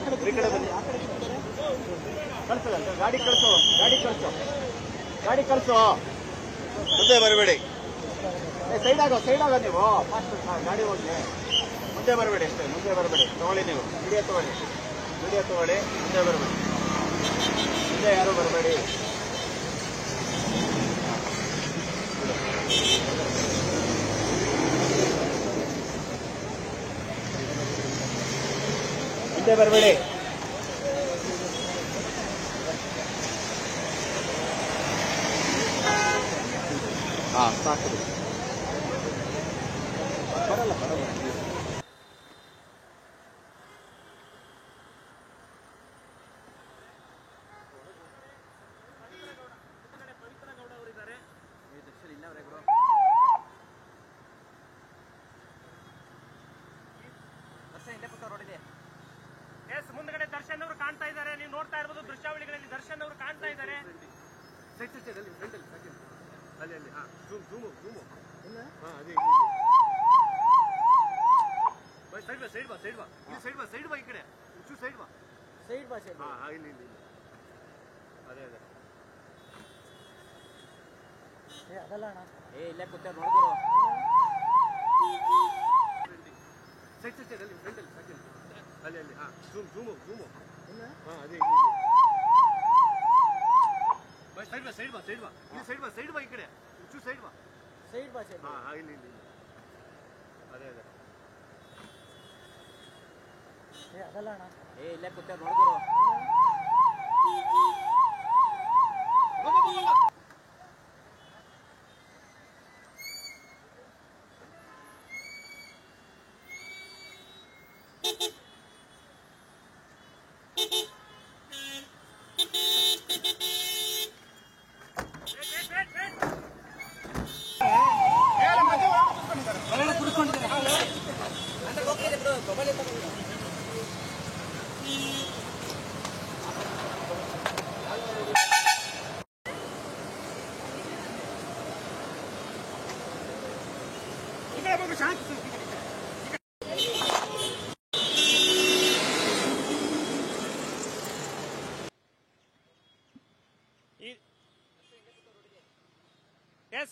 ಈ ಕಡೆ ಬನ್ನಿ. ಕಳ್ಸಲ್ಲ, ಗಾಡಿ ಕಳ್ಸು, ಗಾಡಿ ಕಳ್ಸು. ಮುಂದೆ ಬರಬೇಡಿ, ಸೈಡ್ ಆಗೋ ನೀವು. ಫಾಸ್ಟ್ ಗಾಡಿ ಹೋಗಿ ಮುಂದೆ ಬರಬೇಡಿ, ಅಷ್ಟೇ ಮುಂದೆ ಬರಬೇಡಿ. ತಗೊಳ್ಳಿ, ನೀವು ವಿಡಿಯೋ ತಗೊಳ್ಳಿ, ಮುಂದೆ ಬರಬೇಡಿ, ಮುಂದೆ ಯಾರು ಬರಬೇಡಿ. ಮುಂದೆ ಬರಬೇಡಿ. ಸಾಕು, ಬರಲ್ಲ. ಮುಂದಗಡೆ ದರ್ಶನ್ ಅವರು ಕಾಣ್ತಾ ಇದ್ದಾರೆ, ನೀವು ನೋಡ್ತಾ ಇರಬಹುದು ದೃಶ್ಯಾವಳಿಗಳಲ್ಲಿ. ದರ್ಶನ್ ಅವರು ಕಾಣ್ತಾ ಇದ್ದಾರೆ. ಸೈಡ್ ಬಾ, ಈ ಕಡೆ ಸೈಡ್ ಬಾ. ಅದಲ್ಲ ಅಣ್ಣ, ಇಲ್ಲೇ ಕೂತ ನೋಡಿದ್ರು. ಸೈಡ್ ಬಾ, ಈ ಕಡೆ ಸೈಡ್ ಬಾ. ಅದಲ್ಲ ಅಣ್ಣ, ಇಲ್ಲೇ ಕೂತ ನೋಡಿದ್ರು.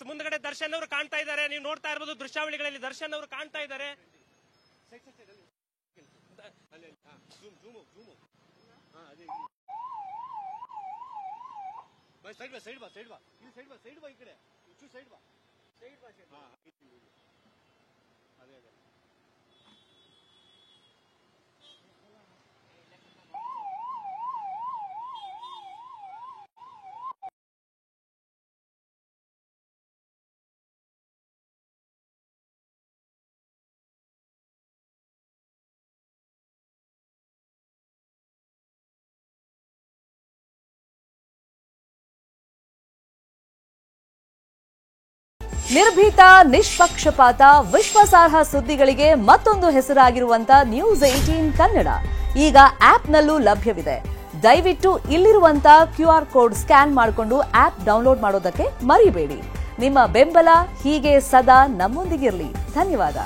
ಮುಂದಗಡೆ ದರ್ಶನ್ ಅವರು ಕಾಣ್ತಾ ಇದ್ದಾರೆ, ನೀವು ನೋಡ್ತಾ ಇರಬಹುದು ದೃಶ್ಯಾವಳಿಗಳಲ್ಲಿ. ದರ್ಶನ್ ಅವರು ಕಾಣ್ತಾ ಇದ್ದಾರೆ. ಸೈಡ್ ಬಾ, ಈ ಕಡೆ ಸೈಡ್ ಬಾ. ನಿರ್ಭೀತ, ನಿಷ್ಪಕ್ಷಪಾತ, ವಿಶ್ವಾಸಾರ್ಹ ಸುದ್ದಿಗಳಿಗೆ ಮತ್ತೊಂದು ಹೆಸರಾಗಿರುವಂತ ನ್ಯೂಸ್ 18 ಕನ್ನಡ ಈಗ ಆಪ್ನಲ್ಲೂ ಲಭ್ಯವಿದೆ. ದಯವಿಟ್ಟು ಇಲ್ಲಿರುವಂತ QR ಕೋಡ್ ಸ್ಕ್ಯಾನ್ ಮಾಡಿಕೊಂಡು ಆಪ್ ಡೌನ್ಲೋಡ್ ಮಾಡೋದಕ್ಕೆ ಮರಿಬೇಡಿ. ನಿಮ್ಮ ಬೆಂಬಲ ಹೀಗೆ ಸದಾ ನಮ್ಮೊಂದಿಗಿರಲಿ. ಧನ್ಯವಾದ.